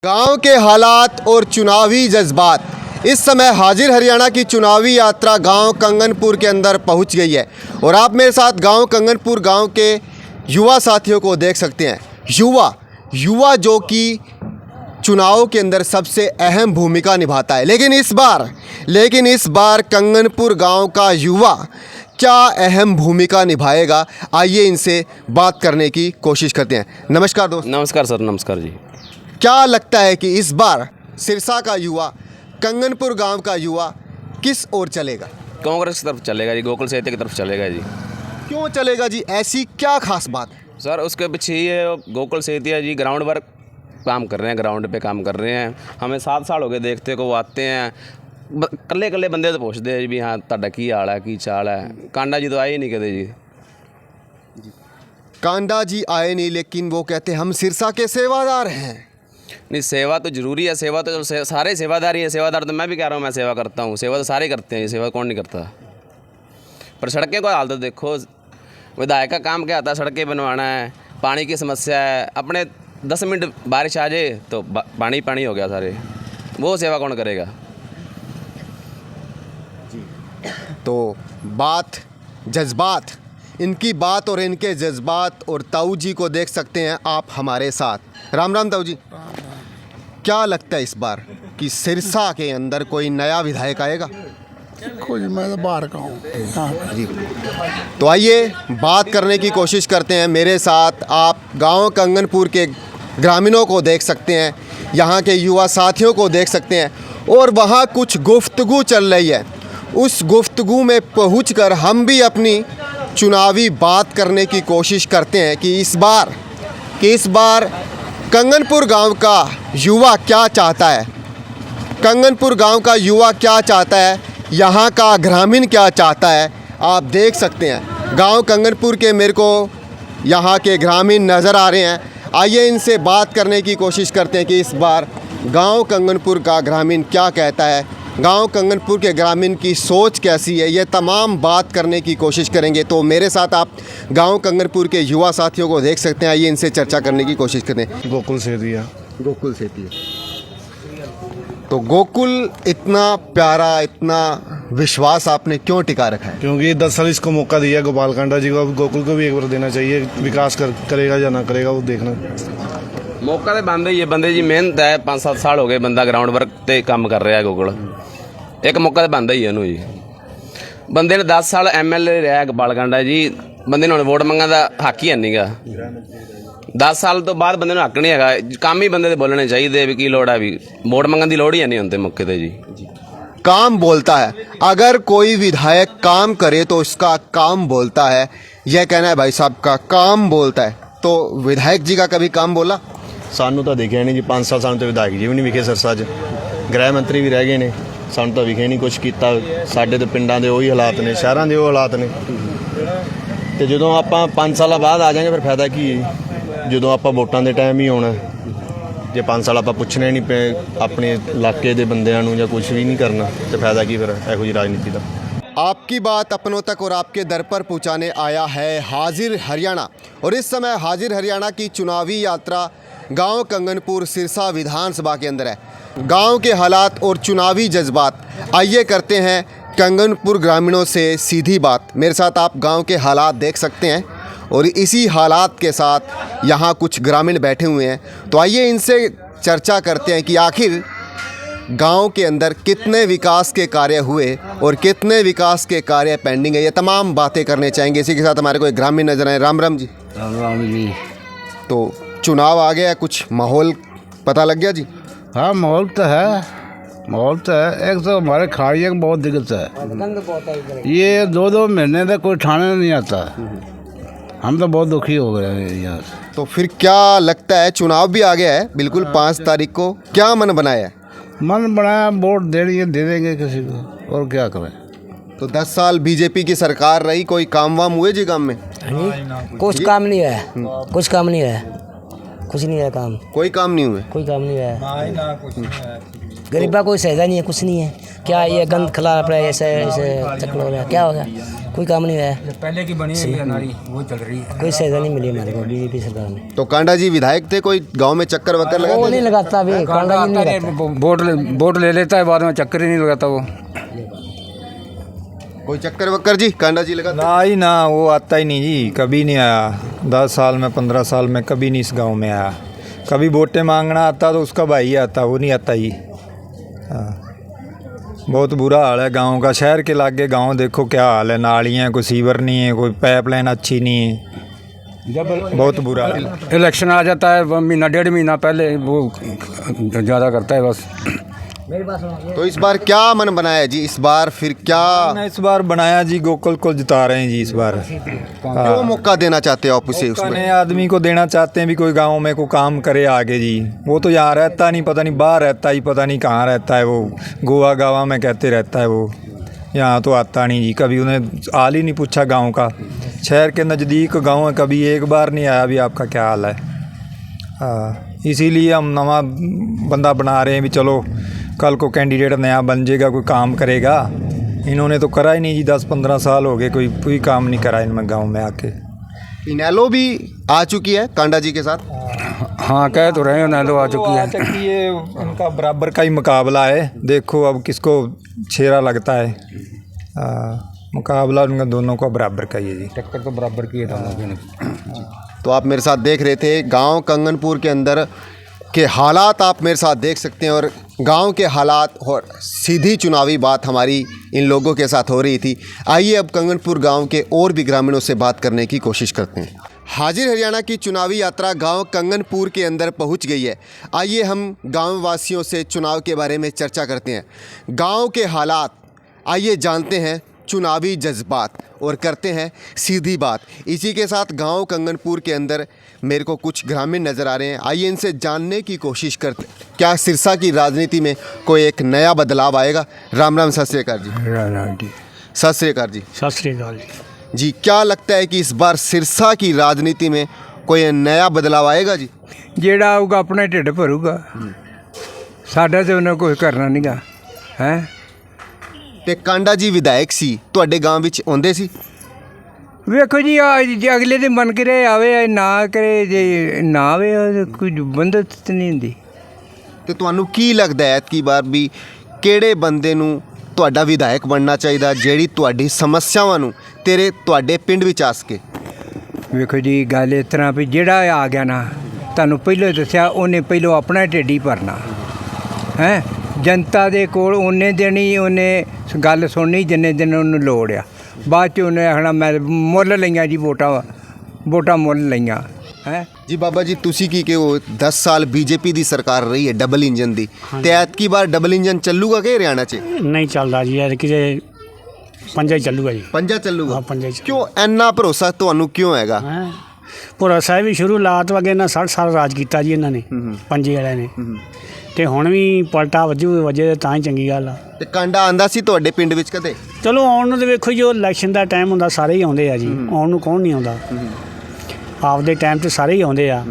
गांव के हालात और चुनावी जज्बात। इस समय हाजिर हरियाणा की चुनावी यात्रा गांव कंगनपुर के अंदर पहुंच गई है और आप मेरे साथ गांव कंगनपुर गांव के युवा साथियों को देख सकते हैं। युवा जो कि चुनाव के अंदर सबसे अहम भूमिका निभाता है। लेकिन इस बार कंगनपुर गांव का युवा क्या अहम भूमिका निभाएगा, आइए इनसे बात करने की कोशिश करते हैं। नमस्कार दोस्त। नमस्कार सर। नमस्कार जी। क्या लगता है कि इस बार सिरसा का युवा, कंगनपुर गांव का युवा किस ओर चलेगा? कांग्रेस की तरफ चलेगा जी, गोकुल सेहती की तरफ चलेगा जी। क्यों चलेगा जी, ऐसी क्या खास बात है? सर उसके पीछे ये गोकुल सेहतिया जी ग्राउंड वर्क काम कर रहे हैं, ग्राउंड पे काम कर रहे हैं। हमें 7 साल हो गए देखते को, वो आते हैं कल्ले बंदे तो पूछते हैं भी हाँ ਤੁਹਾਡਾ ਕੀ ਹਾਲ है, की चाल है। कांडा जी तो आए ही नहीं कदे जी। कांडा जी आए नहीं, लेकिन वो कहते हम सिरसा के सेवादार हैं। नहीं, सेवा तो ज़रूरी है, सेवा तो सारे सेवादार ही है। सेवादार तो मैं भी कह रहा हूँ, मैं सेवा करता हूँ, सेवा तो सारे करते हैं, सेवा कौन नहीं करता। पर सड़कें को हाल तो देखो, विधायक का काम क्या आता है, सड़कें बनवाना है, पानी की समस्या है। अपने 10 मिनट बारिश आ जाए तो पानी हो गया सारे, वो सेवा कौन करेगा। तो बात जज्बात, इनकी बात और इनके जज्बात और ताऊ जी को देख सकते हैं आप हमारे साथ। राम राम ताऊ जी। क्या लगता है इस बार कि सिरसा के अंदर कोई नया विधायक आएगा? कुछ मैं तो बाहर का हूँ जी। तो आइए बात करने की कोशिश करते हैं। मेरे साथ आप गांव कंगनपुर के ग्रामीणों को देख सकते हैं, यहाँ के युवा साथियों को देख सकते हैं और वहाँ कुछ गुफ्तगू चल रही है। उस गुफ्तगू में पहुंचकर हम भी अपनी चुनावी बात करने की कोशिश करते हैं कि इस बार कंगनपुर गांव का युवा क्या चाहता है, कंगनपुर गांव का युवा क्या चाहता है, यहाँ का ग्रामीण क्या चाहता है। आप देख सकते हैं गांव कंगनपुर के मेरे को यहाँ के ग्रामीण नज़र आ रहे हैं। आइए इनसे बात करने की कोशिश करते हैं कि इस बार गांव कंगनपुर का ग्रामीण क्या कहता है, गांव कंगनपुर के ग्रामीण की सोच कैसी है। ये तमाम बात करने की कोशिश करेंगे। तो मेरे साथ आप गांव कंगनपुर के युवा साथियों को देख सकते हैं। आइए इनसे चर्चा करने की कोशिश करते हैं। गोकुल सेहतिया। गोकुल सेहतिया। तो गोकुल इतना प्यारा, इतना विश्वास आपने क्यों टिका रखा है? क्योंकि 10 साल इसको मौका दिया गोपाल कांडा जी को, अब गोकुल को भी एक बार देना चाहिए। विकास करेगा या ना करेगा वो देखना। मौका तो बंद ही है, बंदे जी मेहनत है। 5-7 साल हो गए बंदा ग्राउंड वर्क ਤੇ ਕੰਮ ਕਰ ਰਿਹਾ ਗੋकुल। ਇੱਕ ਮੌਕਾ ਤਾਂ ਬੰਦਾ ਹੀ ਇਹਨੂੰ ਜੀ। ਬੰਦੇ ਨੇ 10 ਸਾਲ ਐਮਐਲਏ ਰਿਹਾ ਗੋਪਾਲ ਕਾਂਡਾ ਜੀ। ਬੰਦੇ ਨੂੰ ਵੋਟ ਮੰਗਣ ਦਾ ਹੱਕ ਹੀ ਨਹੀਂਗਾ। 10 ਸਾਲ ਤੋਂ ਬਾਅਦ ਬੰਦੇ ਨੂੰ ਹੱਕ ਨਹੀਂ ਹੈਗਾ। ਕੰਮ ਹੀ ਬੰਦੇ ਦੇ ਬੋਲਣੇ ਚਾਹੀਦੇ ਵੀ ਕੀ ਲੋੜ ਹੈ, ਵੀ ਵੋਟ ਮੰਗਣ ਦੀ ਲੋੜ ਹੀ ਨਹੀਂ ਹੁੰਦੇ ਮੌਕੇ ਤੇ जी। काम बोलता है, अगर कोई विधायक काम करे तो उसका काम बोलता है। यह कहना है भाई साहब का, काम बोलता है। तो विधायक जी का कभी काम बोला? ਸਾਨੂੰ ਤਾਂ ਦਿਖਿਆ ਨਹੀਂ ਜੀ। 5 ਸਾਲ ਸਾਨੂੰ ਤਾਂ ਵਿਧਾਇਕ ਜੀ ਵੀ ਨਹੀਂ ਵਿਖੇ ਸਿਰਸਾ 'ਚ। ਗ੍ਰਹਿ ਮੰਤਰੀ ਵੀ ਰਹਿ ਗਏ ਨੇ, ਸਾਨੂੰ ਤਾਂ ਵਿਖੇ ਨਹੀਂ ਕੁਛ ਕੀਤਾ। ਸਾਡੇ ਤਾਂ ਪਿੰਡਾਂ ਦੇ ਉਹੀ ਹਾਲਾਤ ਨੇ, ਸ਼ਹਿਰਾਂ ਦੇ ਉਹ ਹਾਲਾਤ ਨੇ। ਤੇ ਜਦੋਂ ਆਪਾਂ 5 ਸਾਲਾਂ ਬਾਅਦ ਆ ਜਾਾਂਗੇ ਫਿਰ ਫਾਇਦਾ ਕੀ ਹੈ? ਜਦੋਂ ਆਪਾਂ ਵੋਟਾਂ ਦੇ ਟਾਈਮ ਹੀ ਆਉਣਾ, ਜੇ 5 ਸਾਲ ਆਪਾਂ ਪੁੱਛਣੇ ਨਹੀਂ ਪਏ ਆਪਣੇ ਇਲਾਕੇ ਦੇ ਬੰਦਿਆਂ ਨੂੰ ਜਾਂ ਕੁਝ ਵੀ ਨਹੀਂ ਕਰਨਾ ਤੇ ਫਾਇਦਾ ਕੀ ਫਿਰ ਇਹੋ ਜਿਹੀ ਰਾਜਨੀਤੀ ਦਾ। आपकी बात अपनों तक और आपके दर पर पहुंचाने आया है हाजिर हरियाणा। और इस समय हाजिर हरियाणा की चुनावी यात्रा गांव कंगनपुर सिरसा विधानसभा के अंदर है। गांव के हालात और चुनावी जज्बात, आइए करते हैं कंगनपुर ग्रामीणों से सीधी बात। मेरे साथ आप गांव के हालात देख सकते हैं और इसी हालात के साथ यहाँ कुछ ग्रामीण बैठे हुए हैं। तो आइए इनसे चर्चा करते हैं कि आखिर गांव के अंदर कितने विकास के कार्य हुए और कितने विकास के कार्य पेंडिंग है। ये तमाम बातें करने चाहेंगे। इसी के साथ हमारे को एक ग्रामीण नजर आए। राम राम जी। राम राम जी। तो चुनाव आ गया, कुछ माहौल पता लग गया जी? हाँ माहौल तो है, माहौल तो है। एक तो हमारे खाड़िया की बहुत दिक्कत है, ये 2-2 महीने तक कोई ठाणे नहीं आता। हम तो बहुत दुखी हो गए हैं यहाँ से। तो फिर क्या लगता है, चुनाव भी आ गया है बिल्कुल 5 तारीख को, क्या मन बनाया है? मन बनाया वोट दे देंगे किसी को, और क्या करें। तो 10 साल बीजेपी की सरकार रही, कोई काम वाम हुए जी गाँव में? कुछ काम नहीं है, कुछ काम नहीं है, कुछ नहीं है काम, कोई काम नहीं हुए। कोई काम नहीं है। गरीबा कोई सहायता नहीं है, कुछ नहीं है। क्या ये गंद खिला पड़ा है, ऐसे ऐसे चक्कर हो रहा, क्या हो गया? कोई काम नहीं हुआ। पहले की बनी है नाली वो चल रही है। कोई सहायता नहीं मिली हमारे को बीजेपी सरकार में। तो कांडा जी विधायक थे, कोई गांव में चक्कर वक्कर वो लगा नहीं लगाता अभी, कांडा जी नहीं लगाता। वोट ले लेता है, बाद में चक्कर ही नहीं लगाता वो। कोई चक्कर वक्कर जी कांडा जी लगा? ना ही ना, वो आता ही नहीं जी, कभी नहीं आया। 10 साल में 15 साल में कभी नहीं इस गांव में आया। कभी वोटें मांगना आता तो उसका भाई आता, वो नहीं आता ही। हाँ, बहुत बुरा हाल है गांव का। शहर के लागे गांव देखो क्या हाल है, नालियाँ, कोई सीवर नहीं है, कोई पाइपलाइन अच्छी नहीं है, बहुत बुरा हाल है। इलेक्शन आ जाता है, महीना 1.5 महीना पहले वो ज़्यादा करता है बस। तो इस बार क्या मन बनाया जी? इस बार फिर क्या इस बार बनाया जी, गोकुल को जिता रहे हैं जी इस बार। क्यों मौका देना चाहते हो आप उसे? मौका उसमें नए आदमी को देना चाहते हैं भी, कोई गांव में कोई काम करे आगे जी। वो तो यहाँ रहता नहीं, पता नहीं बाहर रहता ही, पता नहीं कहाँ रहता है वो, गोवा गावा में कहते रहता है वो। यहाँ तो आता नहीं जी, कभी उन्हें हाल ही नहीं पूछा गांव का। शहर के नज़दीक गांव है, कभी एक बार नहीं आया भी आपका क्या हाल है। हाँ, इसीलिए हम नवा बंदा बना रहे हैं भी, चलो कल को कैंडिडेट नया बन जाएगा, कोई काम करेगा। इन्होंने तो करा ही नहीं जी, 10-15 साल हो गए, कोई काम नहीं करा इनमें गांव में आके। इनेलो भी आ चुकी है कांडा जी के साथ? हाँ, कह तो रहे हैं इनेलो आ चुकी है। ये उनका बराबर का ही मुकाबला है, देखो अब किसको छेरा लगता है। मुकाबला उनका दोनों का बराबर का ही है जी। टक्कर तो बराबर की है दोनों की। तो आप मेरे साथ देख रहे थे गांव कंगनपुर के अंदर के हालात, आप मेरे साथ देख सकते हैं। और गांव के हालात और सीधी चुनावी बात हमारी इन लोगों के साथ हो रही थी। आइए अब कंगनपुर गांव के और भी ग्रामीणों से बात करने की कोशिश करते हैं। हाजिर हरियाणा की चुनावी यात्रा गांव कंगनपुर के अंदर पहुंच गई है। आइए हम गांव वासियों से चुनाव के बारे में चर्चा करते हैं, गांव के हालात। आइए जानते हैं चुनावी जज्बात और करते हैं सीधी बात। इसी के साथ गांव कंगनपुर के अंदर मेरे को कुछ ग्रामीण नज़र आ रहे हैं। आइए इनसे जानने की कोशिश करते, क्या सिरसा की राजनीति में कोई एक नया बदलाव आएगा? राम राम, सत श्री अकाल जी। सत श्री अकाल जी। सत श्री अकाल जी। जी, क्या लगता है कि इस बार सिरसा की राजनीति में कोई नया बदलाव आएगा जी? ਜਿਹੜਾ ਆਊਗਾ ਆਪਣੇ ਢਿੱਡ ਭਰੂਗਾ, ਸਾਡਾ ਤੇ ਉਹਨੇ ਕੁਝ ਕਰਨਾ ਨਹੀਂਗਾ ਹੈ। ਤੇ ਕਾਂਡਾ ਜੀ ਵਿਧਾਇਕ ਸੀ, ਤੁਹਾਡੇ ਗਾਂਵ ਵਿੱਚ ਆਉਂਦੇ ਸੀ? ਵੇਖੋ ਜੀ, ਜੇ ਅਗਲੇ ਦੇ ਮਨ ਕਰੇ ਆਵੇ, ਨਾ ਕਰੇ, ਜੇ ਨਾ ਆਵੇ ਕੋਈ ਬੰਦਤ ਨਹੀਂ ਹੁੰਦੀ। ਤੇ ਤੁਹਾਨੂੰ ਕੀ ਲੱਗਦਾ ਹੈ ਕਿ ਵਾਰ ਵੀ ਕਿਹੜੇ ਬੰਦੇ ਨੂੰ ਤੁਹਾਡਾ ਵਿਧਾਇਕ ਬਣਨਾ ਚਾਹੀਦਾ, ਜਿਹੜੀ ਤੁਹਾਡੀ ਸਮੱਸਿਆਵਾਂ ਨੂੰ ਤੁਹਾਡੇ ਪਿੰਡ ਵਿੱਚ ਆ ਸਕੇ? ਵੇਖੋ ਜੀ, ਗੱਲ ਇਸ ਤਰ੍ਹਾਂ ਵੀ ਜਿਹੜਾ ਆ ਗਿਆ ਨਾ, ਤੁਹਾਨੂੰ ਪਹਿਲਾਂ ਹੀ ਦੱਸਿਆ, ਉਹਨੇ ਪਹਿਲਾਂ ਆਪਣਾ ਢਿੱਡ ਹੀ ਭਰਨਾ ਹੈ। ਜਨਤਾ ਦੇ ਕੋਲ ਉਹਨੇ ਦੇਣੀ, ਉਹਨੇ ਗੱਲ ਸੁਣਨੀ ਜਿੰਨੇ ਦਿਨ ਉਹਨੂੰ ਲੋੜ ਆ। ਬਾਅਦ 'ਚ ਉਹਨੇ ਆਖਣਾ ਮੈਂ ਮੁੱਲ ਲਈਆਂ ਜੀ, ਵੋਟਾਂ ਮੁੱਲ ਲਈਆਂ ਹੈ। ਜੀ ਬਾਬਾ ਜੀ, ਤੁਸੀਂ ਕੀ ਕਹੋ? 10 ਸਾਲ ਬੀਜੇਪੀ ਦੀ ਸਰਕਾਰ ਰਹੀ ਹੈ ਡਬਲ ਇੰਜਨ ਦੀ, ਤੇ ਐਤਕੀ ਵਾਰ ਡਬਲ ਇੰਜਨ ਚੱਲੂਗਾ ਕਿ ਹਰਿਆਣਾ 'ਚ? ਨਹੀਂ ਚੱਲਦਾ ਜੀ, ਯਾਰ ਕਿਤੇ ਪੰਜਾ ਹੀ ਚੱਲੂਗਾ ਜੀ। ਪੰਜਾ ਚੱਲੂਗਾ? ਹਾਂ, ਪੰਜਾ ਹੀ। ਕਿਉਂ ਇੰਨਾ ਭਰੋਸਾ ਤੁਹਾਨੂੰ ਕਿਉਂ ਹੈਗਾ? ਭਰੋਸਾ ਵੀ ਸ਼ੁਰੂ ਲਾਤ ਵਗੇ ਨਾ 60 ਸਾਲ ਰਾਜ ਕੀਤਾ ਜੀ ਇਹਨਾਂ ਨੇ, ਪੰਜੇ ਵਾਲਿਆਂ ਨੇ। ਤੇ ਹੁਣ ਵੀ ਪਲਟਾ ਵਜੇ ਤਾਂ ਹੀ ਚੰਗੀ ਗੱਲ ਆ। ਤੇ ਕਾਂਡਾ ਆਂਦਾ ਸੀ ਤੁਹਾਡੇ ਪਿੰਡ ਵਿੱਚ ਕਦੇ? ਚਲੋ ਆਉਣ ਨੂੰ ਤਾਂ ਵੇਖੋ ਜੀ, ਉਹ ਇਲੈਕਸ਼ਨ ਦਾ ਟਾਈਮ ਹੁੰਦਾ ਸਾਰੇ ਹੀ ਆਉਂਦੇ ਆ ਜੀ, ਆਉਣ ਨੂੰ ਕੌਣ ਨਹੀਂ ਆਉਂਦਾ। ਆਪਦੇ ਟਾਈਮ 'ਤੇ ਸਾਰੇ ਹੀ ਆਉਂਦੇ ਆ।